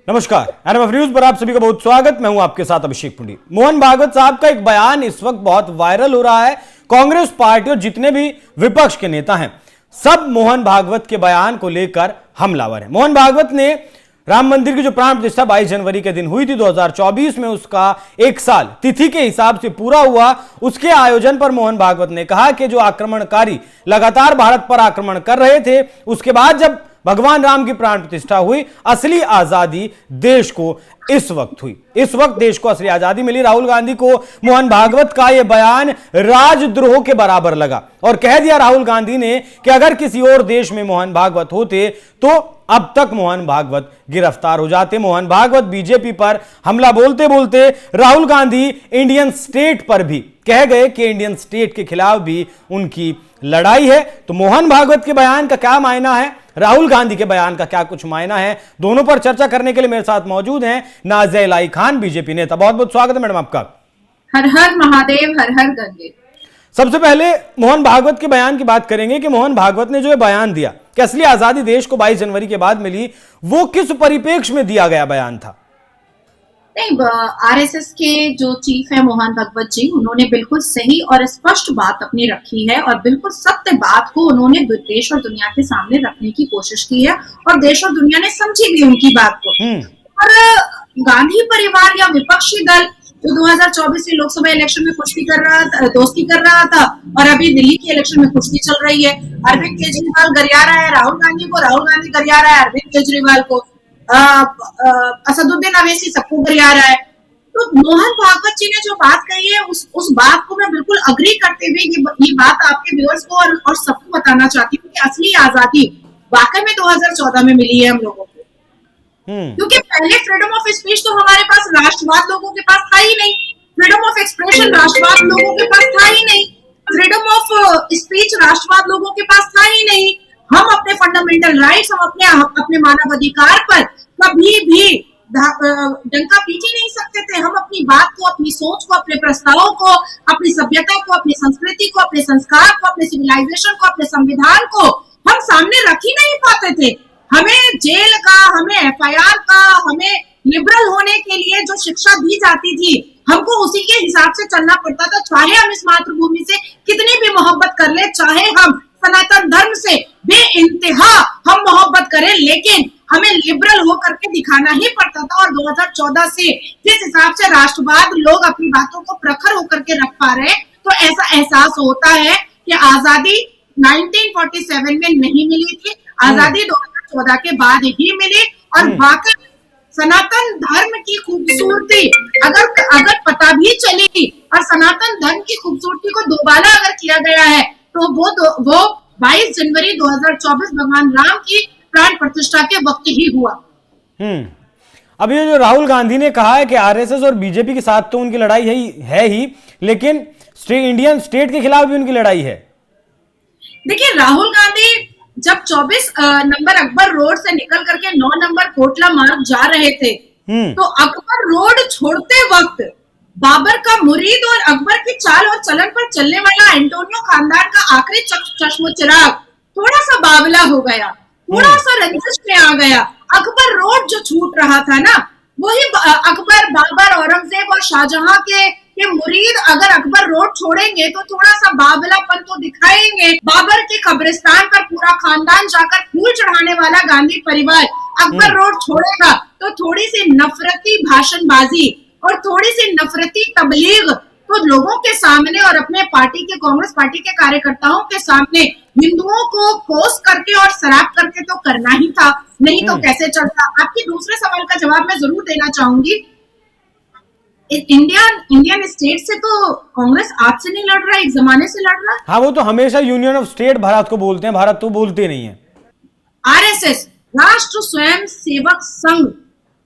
नमस्कार, NMF news पर आप सभी का बहुत स्वागत। मैं हूं आपके साथ अभिषेक पुंडी। मोहन भागवत साहब का एक बयान इस वक्त बहुत वायरल हो रहा है। कांग्रेस पार्टी और जितने भी विपक्ष के नेता हैं सब मोहन भागवत के बयान को लेकर हमलावर हैं। मोहन भागवत ने राम मंदिर की जो प्राण प्रतिष्ठा 22 जनवरी के दिन हुई थी 2024 में, उसका एक साल तिथि के हिसाब से पूरा हुआ। उसके आयोजन पर मोहन भागवत ने कहा कि जो आक्रमणकारी लगातार भारत पर आक्रमण कर रहे थे, उसके बाद जब भगवान राम की प्राण प्रतिष्ठा हुई, असली आजादी देश को इस वक्त हुई। इस वक्त देश को असली आजादी मिली। राहुल गांधी को मोहन भागवत का यह बयान राजद्रोह के बराबर लगा और कह दिया राहुल गांधी ने कि अगर किसी और देश में मोहन भागवत होते तो अब तक मोहन भागवत गिरफ्तार हो जाते। मोहन भागवत बीजेपी पर हमला बोलते बोलते राहुल गांधी इंडियन स्टेट पर भी कह गए कि इंडियन स्टेट के खिलाफ भी उनकी लड़ाई है। तो मोहन भागवत के बयान का क्या मायना है, राहुल गांधी के बयान का क्या कुछ मायना है, दोनों पर चर्चा करने के लिए मेरे साथ मौजूद हैं नाज़िया इलाही खान, बीजेपी नेता। बहुत बहुत स्वागत है मैडम आपका। हर हर महादेव, हर हर गंगे। सबसे पहले मोहन भागवत के बयान की बात करेंगे कि मोहन भागवत ने जो ये बयान दिया कि असली आजादी देश को 22 जनवरी के बाद मिली, वो किस परिप्रेक्ष्य में दिया गया बयान था? नहीं, आरएसएस के जो चीफ है मोहन भागवत जी, उन्होंने बिल्कुल सही और स्पष्ट बात अपनी रखी है और बिल्कुल सत्य बात को उन्होंने देश और दुनिया के सामने रखने की कोशिश की है और देश और दुनिया ने समझी भी उनकी बात को। और गांधी परिवार या विपक्षी दल जो 2024 के लोकसभा इलेक्शन में कुश्ती कर रहा था, दोस्ती कर रहा था, और अभी दिल्ली के इलेक्शन में कुश्ती चल रही है। अरविंद केजरीवाल गरिया रहा है राहुल गांधी को, राहुल गांधी गरिया रहा है अरविंद केजरीवाल को, असदुद्दीन अवैसी सबको गरिया रहा है। तो मोहन भागवत जी ने जो बात कही है उस बात को मैं बिल्कुल अग्री करते हुए ये बात आपके व्यूअर्स को और सबको बताना चाहती हूँ कि असली आजादी वाकई में 2014 में मिली है हम लोगों को। क्योंकि पहले फ्रीडम ऑफ स्पीच तो हमारे पास राष्ट्रवाद लोगों के पास था ही नहीं, फ्रीडम ऑफ एक्सप्रेशन राष्ट्रवाद लोगों के पास था ही नहीं, फ्रीडम ऑफ स्पीच राष्ट्रवाद लोगों के पास था ही नहीं। हम अपने फंडामेंटल राइट्स, हम अपने मानव अधिकार पर कभी भी डंका पीट ही नहीं सकते थे। हम अपनी बात को, अपनी सोच को, अपने प्रस्तावों को, अपनी सभ्यता को, अपनी संस्कृति को, अपने संस्कार को, अपने सिविलाइजेशन को, अपने संविधान को हम सामने रख ही नहीं पाते थे। हमें जेल का, हमें एफआईआर का, हमें लिबरल होने के लिए जो शिक्षा दी जाती थी, हमको उसी के हिसाब से चलना पड़ता था। चाहे हम इस मातृभूमि से कितनी भी मोहब्बत कर ले, चाहे हम सनातन धर्म से बेइंतहा हम मोहब्बत करें, लेकिन हमें लिबरल होकर के दिखाना ही पड़ता था। और 2014 से जिस हिसाब से राष्ट्रवाद लोग अपनी बातों को प्रखर होकर के रख पा रहे हैं, तो ऐसा एहसास होता है कि आजादी 1947 में नहीं मिली थी, आजादी 2014 के बाद ही मिली। और वाकई सनातन धर्म की खूबसूरती अगर पता भी चली और सनातन धर्म की खूबसूरती को दोबारा अगर किया गया है तो वो 22 जनवरी 2024 भगवान राम की प्राण प्रतिष्ठा के वक्त ही हुआ। अब ये जो राहुल गांधी ने कहा है कि आरएसएस और बीजेपी के साथ तो उनकी लड़ाई है ही, लेकिन इंडियन स्टेट के खिलाफ भी उनकी लड़ाई है। देखिए, राहुल गांधी जब 24 नंबर अकबर रोड से निकल करके 9 नंबर कोटला मार्ग जा रहे थे, तो अकबर रोड छोड़ते वक्त बाबर का मुरीद और अकबर की चाल और चलन पर चलने वाला एंटोनियो खानदान का आखिरी चश्मो चिराग थोड़ा सा बावला हो गया, थोड़ा सा रंजिश में आ गया। अकबर रोड जो छूट रहा था ना, वही अकबर, बाबर, औरंगजेब और शाहजहां के मुरीद अगर अकबर रोड छोड़ेंगे तो थोड़ा सा बावलापन तो दिखाएंगे। बाबर के कब्रिस्तान पर पूरा खानदान जाकर फूल चढ़ाने वाला गांधी परिवार अकबर रोड छोड़ेगा तो थोड़ी सी नफरती भाषणबाजी और थोड़ी सी नफरती तबलीग तो लोगों के सामने और अपने पार्टी के, कांग्रेस पार्टी के कार्यकर्ताओं के सामने हिंदुओं को कोस करके और शराब करके तो करना ही था, नहीं तो कैसे चलता। आपकी दूसरे सवाल का जवाब मैं जरूर देना चाहूंगी। इंडियन स्टेट से तो कांग्रेस आज से नहीं लड़ रहा है, एक जमाने से लड़ रहा है। हाँ, वो तो हमेशा यूनियन ऑफ स्टेट भारत को बोलते हैं, भारत तो बोलते नहीं है। आरएसएस, राष्ट्र स्वयं सेवक संघ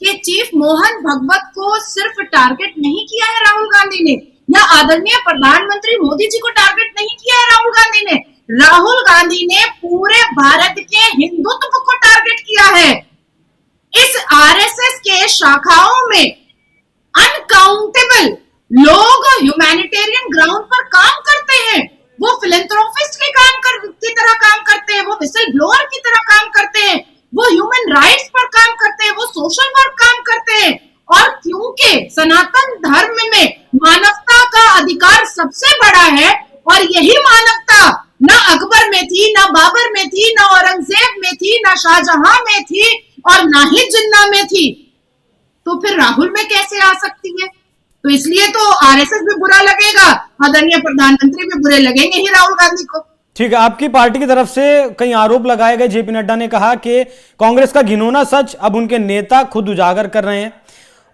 के चीफ मोहन भागवत को सिर्फ टारगेट नहीं किया है राहुल गांधी ने, या आदरणीय प्रधानमंत्री मोदी जी को टारगेट नहीं किया है राहुल गांधी ने। राहुल गांधी ने पूरे भारत के हिंदुत्व को टारगेट किया है। इस आरएसएस के शाखाओं में अनकाउंटेबल लोग ह्यूमैनिटेरियन ग्राउंड पर काम करते हैं, वो फिलैंथ्रोपिस्ट की तरह काम करते हैं, वो विसल ब्लोअर की तरह काम करते हैं, वो ह्यूमन राइट्स पर काम करते हैं, वो सोशल वर्क काम थी, ना शाहजहां में थी और ना ही जिन्ना में थी, तो फिर राहुल में कैसे आ सकती है? तो इसलिए तो आरएसएस भी बुरा लगेगा, आदरणीय प्रधानमंत्री भी बुरे लगेंगे ही राहुल गांधी को। ठीक है, आपकी पार्टी की तरफ से कई आरोप लगाए गए। जेपी नड्डा ने कहा कि कांग्रेस का घिनौना सच अब उनके नेता खुद उजागर कर रहे हैं,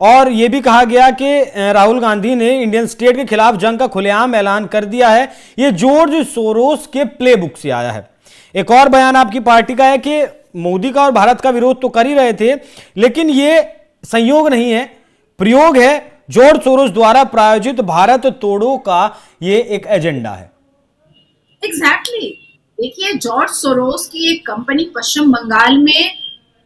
और यह भी कहा गया कि राहुल गांधी ने इंडियन स्टेट के खिलाफ जंग का खुलेआम ऐलान कर दिया है। यह जॉर्ज सोरोस के प्लेबुक से आया है। एक और बयान आपकी पार्टी का है कि मोदी का और भारत का विरोध तो कर ही रहे थे, लेकिन यह संयोग नहीं है, प्रयोग है। जॉर्ज सोरोस द्वारा प्रायोजित भारत तोड़ो का यह एक एजेंडा है। एग्जैक्टली देखिए, जॉर्ज सोरोस की एक कंपनी पश्चिम बंगाल में,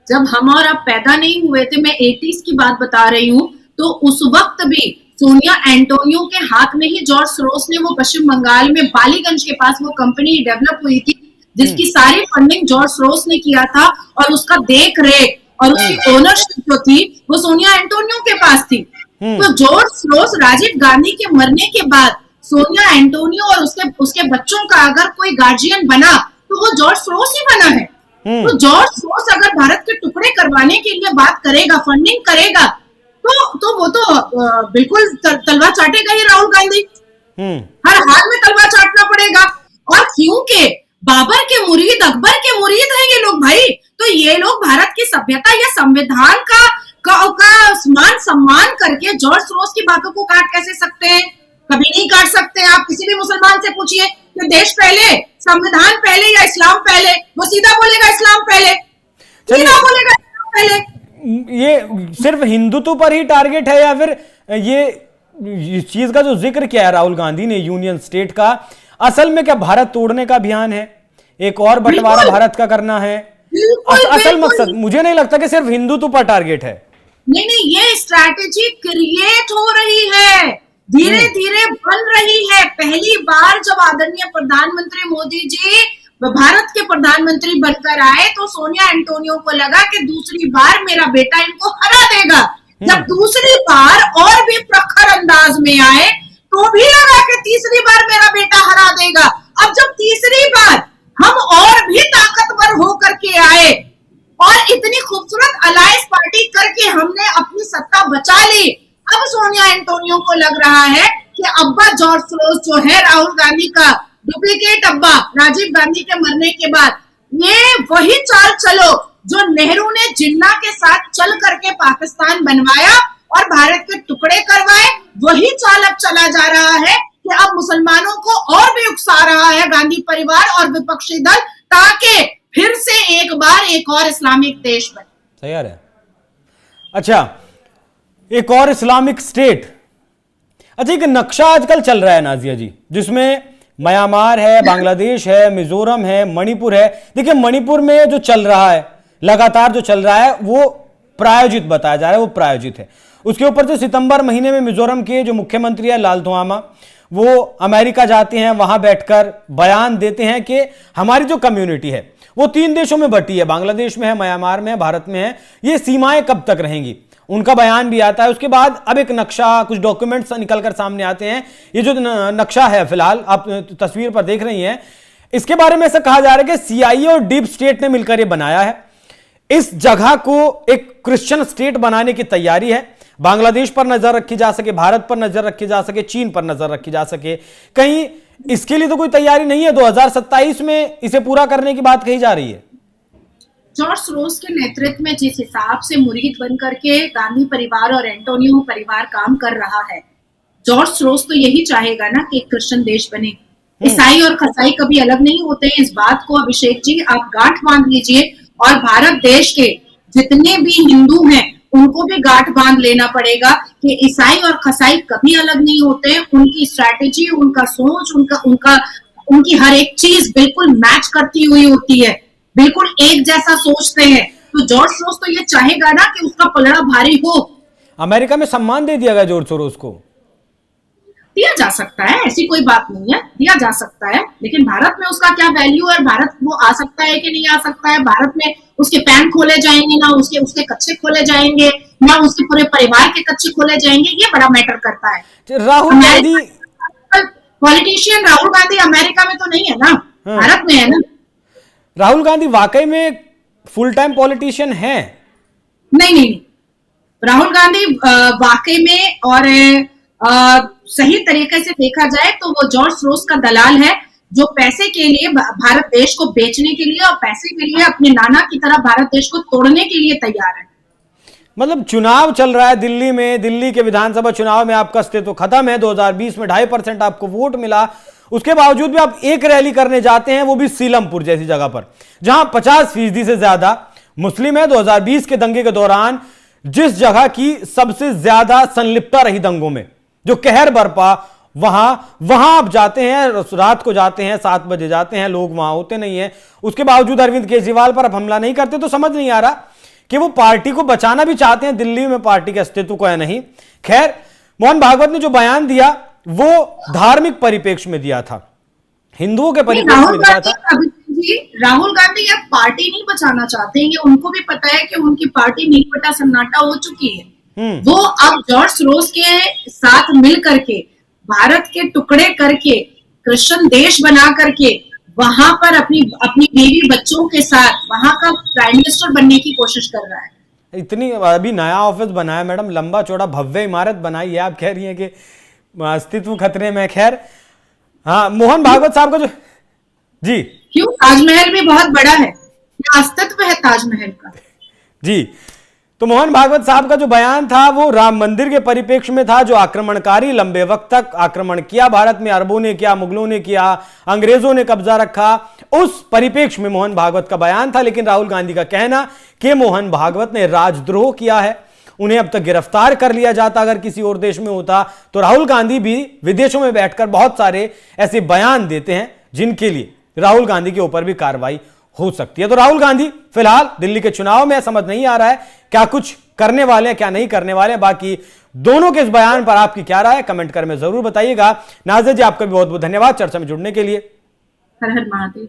जब हम और आप पैदा नहीं हुए थे, मैं 80s की बात बता रही हूँ, तो उस वक्त भी सोनिया एंटोनियो के हाथ में ही जॉर्ज सोरोस ने वो पश्चिम बंगाल में बालीगंज के पास वो कंपनी डेवलप हुई थी, जिसकी सारी फंडिंग जॉर्ज सोरोस ने किया था, और उसका देख रेख और उसकी ओनरशिप जो थी वो सोनिया एंटोनियो के पास थी। तो जॉर्ज सोरोस राजीव गांधी के मरने के बाद सोनिया एंटोनियो और उसके बच्चों का अगर कोई गार्जियन बना तो वो जॉर्ज सोरोस ही बना है। तो जॉर्ज सोरोस अगर भारत के टुकड़े करवाने के लिए बात करेगा, फंडिंग करेगा, तो वो तो बिल्कुल तलवार चाटेगा ही राहुल गांधी। हर हाल में तलवार चाटना पड़ेगा। और क्योंकि बाबर के मुरीद, अकबर के मुरीद हैं ये लोग भाई, तो ये लोग भारत की सभ्यता या संविधान का मान सम्मान करके जॉर्ज सोरोस की बातों को काट कैसे सकते हैं? कभी नहीं काट सकते। आप किसी भी मुसलमान से पूछिए कि देश पहले, संविधान पहले या इस्लाम पहले, वो सीधा बोलेगा इस्लाम पहले, सीधा बोलेगा इस्लाम पहले। ये सिर्फ हिंदुत्व पर ही टारगेट है, या फिर ये इस चीज का जो जिक्र किया है राहुल गांधी ने यूनियन स्टेट का, असल में क्या भारत तोड़ने का अभियान है? एक और बंटवारा भारत का करना है? असल मकसद मुझे नहीं लगता कि सिर्फ हिंदुत्व पर टारगेट है। नहीं, ये स्ट्रैटेजी क्रिएट हो रही है, धीरे धीरे बन रही है। पहली बार जब आदरणीय प्रधानमंत्री मोदी जी भारत के प्रधानमंत्री बनकर आए तो सोनिया एंटोनियो को लगा कि दूसरी बार मेरा बेटा इनको हरा देगा। जब दूसरी बार और भी प्रखर अंदाज में आए तो भी लगा कि तीसरी बार मेरा बेटा हरा देगा। अब जब तीसरी बार हम और भी ताकतवर होकर के आए और इतनी खूबसूरत अलायंस पार्टी करके हमने अपनी सत्ता बचा ली, अब सोनिया एंटोनियो को लग रहा है कि अब्बा जॉर्ज सोरोस जो है राहुल गांधी का डुप्लीकेट अब्बा, राजीव गांधी के मरने के बाद, ये वही चाल चलो जो नेहरू ने जिन्ना के साथ चल करके पाकिस्तान बनवाया और भारत के टुकड़े करवाए, वही चाल अब चला जा रहा है कि अब मुसलमानों को और भी उकसा रहा है गांधी परिवार और विपक्षी दल, ताकि फिर से एक बार एक और इस्लामिक देश बने। तैयार है? अच्छा, एक और इस्लामिक स्टेट। अच्छा, एक नक्शा आजकल चल रहा है नाजिया जी, जिसमें म्यांमार है, बांग्लादेश है, मिजोरम है, मणिपुर है। देखिए, मणिपुर में जो चल रहा है, लगातार जो चल रहा है, वो प्रायोजित बताया जा रहा है, वो प्रायोजित है। उसके ऊपर से सितंबर महीने में मिजोरम के जो मुख्यमंत्री है लालथोआमा, वो अमेरिका जाते हैं, वहां बैठकर बयान देते हैं कि हमारी जो कम्युनिटी है वो 3 देशों में बटी है, बांग्लादेश में है, म्यांमार में है, भारत में है, ये सीमाएं कब तक रहेंगी, उनका बयान भी आता है। उसके बाद अब एक नक्शा, कुछ डॉक्यूमेंट्स निकलकर सामने आते हैं। ये जो नक्शा है, फिलहाल आप तस्वीर पर देख रही हैं, इसके बारे में ऐसा कहा जा रहा है कि सीआईए और डीप स्टेट ने मिलकर ये बनाया है। इस जगह को एक क्रिश्चियन स्टेट बनाने की तैयारी है। बांग्लादेश पर नजर रखी जा सके, भारत पर नजर रखी जा सके, चीन पर नजर रखी जा सके। कहीं इसके लिए तो कोई तैयारी नहीं है? 2027 में इसे पूरा करने की बात कही जा रही है। जॉर्ज सोरोस के नेतृत्व में जिस हिसाब से मुरीद बनकर के गांधी परिवार और एंटोनियो परिवार काम कर रहा है, जॉर्ज सोरोस तो यही चाहेगा ना कि एक क्रिश्चियन देश बने। ईसाई और खसाई कभी अलग नहीं होते हैं, इस बात को अभिषेक जी आप गांठ बांध लीजिए। और भारत देश के जितने भी हिंदू हैं उनको भी गांठ बांध लेना पड़ेगा कि ईसाई और खसाई कभी अलग नहीं होते हैं। उनकी स्ट्रैटेजी, उनका सोच, उनकी हर एक चीज बिल्कुल मैच करती हुई होती है, बिल्कुल एक जैसा सोचते हैं। तो जॉर्ज सोरोस तो ये चाहेगा ना कि उसका पलड़ा भारी हो। अमेरिका में सम्मान दे दिया गया जॉर्ज सोरोस को? दिया जा सकता है, ऐसी कोई बात नहीं है, दिया जा सकता है, लेकिन भारत में उसका क्या वैल्यू है, भारत वो आ सकता है कि नहीं आ सकता है, भारत में उसके पैन खोले जाएंगे ना उसके कच्चे खोले जाएंगे, ना उसके पूरे परिवार के कच्चे खोले जाएंगे, ये बड़ा मैटर करता है। राहुल गांधी पॉलिटिशियन राहुल गांधी अमेरिका में तो नहीं है ना, भारत में है ना। राहुल गांधी वाकई में फुल टाइम पॉलिटिशियन हैं? नहीं, राहुल गांधी वाकई में और सही तरीके से देखा जाए तो वो जॉर्ज सोरोस का दलाल है, जो पैसे के लिए भारत देश को बेचने के लिए और पैसे के लिए अपने नाना की तरह भारत देश को तोड़ने के लिए तैयार है। मतलब चुनाव चल रहा है दिल्ली में, दिल्ली के विधानसभा चुनाव में आपका अस्तित्व खत्म है। 2020 में 2.5% आपको वोट मिला, उसके बावजूद भी आप एक रैली करने जाते हैं, वो भी सीलमपुर जैसी जगह पर जहां 50% से ज्यादा मुस्लिम है। 2020 के दंगे के दौरान जिस जगह की सबसे ज्यादा संलिप्तता रही दंगों में, जो कहर बरपा, वहां आप जाते हैं, रात को जाते हैं, 7 बजे जाते हैं, लोग वहां होते नहीं है। उसके बावजूद अरविंद केजरीवाल पर आप हमला नहीं करते, तो समझ नहीं आ रहा कि वो पार्टी को बचाना भी चाहते हैं दिल्ली में पार्टी के अस्तित्व को या नहीं। खैर, मोहन भागवत ने जो बयान दिया वो धार्मिक परिप्रेक्ष्य में दिया था, हिंदुओं के परिप्रेक्ष्य में दिया था। राहुल गांधी अब पार्टी नहीं बचाना चाहते हैं, उनको भी पता है कि उनकी पार्टी नींव सन्नाटा हो चुकी है। वो अब जॉर्ज सोरोस के साथ मिल करके, भारत के टुकड़े करके, क्रिश्चियन देश बना करके वहां पर अपनी बीवी बच्चों के साथ वहां का प्राइम मिनिस्टर बनने की कोशिश कर रहा है। इतनी अभी नया ऑफिस बनाया मैडम, लंबा चौड़ा भव्य इमारत बनाई है, आप कह रही हैं कि अस्तित्व खतरे में। खैर, हाँ, मोहन भागवत साहब का जो जी, क्यों, ताजमहल भी बहुत बड़ा है, अस्तित्व है ताजमहल का जी। तो मोहन भागवत साहब का जो बयान था वो राम मंदिर के परिप्रेक्ष्य में था, जो आक्रमणकारी लंबे वक्त तक आक्रमण किया भारत में, अरबों ने किया, मुगलों ने किया, अंग्रेजों ने कब्जा रखा, उस परिप्रेक्ष्य में मोहन भागवत का बयान था। लेकिन राहुल गांधी का कहना कि मोहन भागवत ने राजद्रोह किया है, उन्हें अब तक गिरफ्तार कर लिया जाता अगर किसी और देश में होता। तो राहुल गांधी भी विदेशों में बैठकर बहुत सारे ऐसे बयान देते हैं जिनके लिए राहुल गांधी के ऊपर भी कार्रवाई हो सकती है। तो राहुल गांधी फिलहाल दिल्ली के चुनाव में समझ नहीं आ रहा है क्या कुछ करने वाले हैं, क्या नहीं करने वाले हैं। बाकी दोनों के इस बयान पर आपकी क्या राय है, कमेंट कर में जरूर बताइएगा। नाज़िर जी, आपका भी बहुत बहुत धन्यवाद चर्चा में जुड़ने के लिए। हर हर महादेव।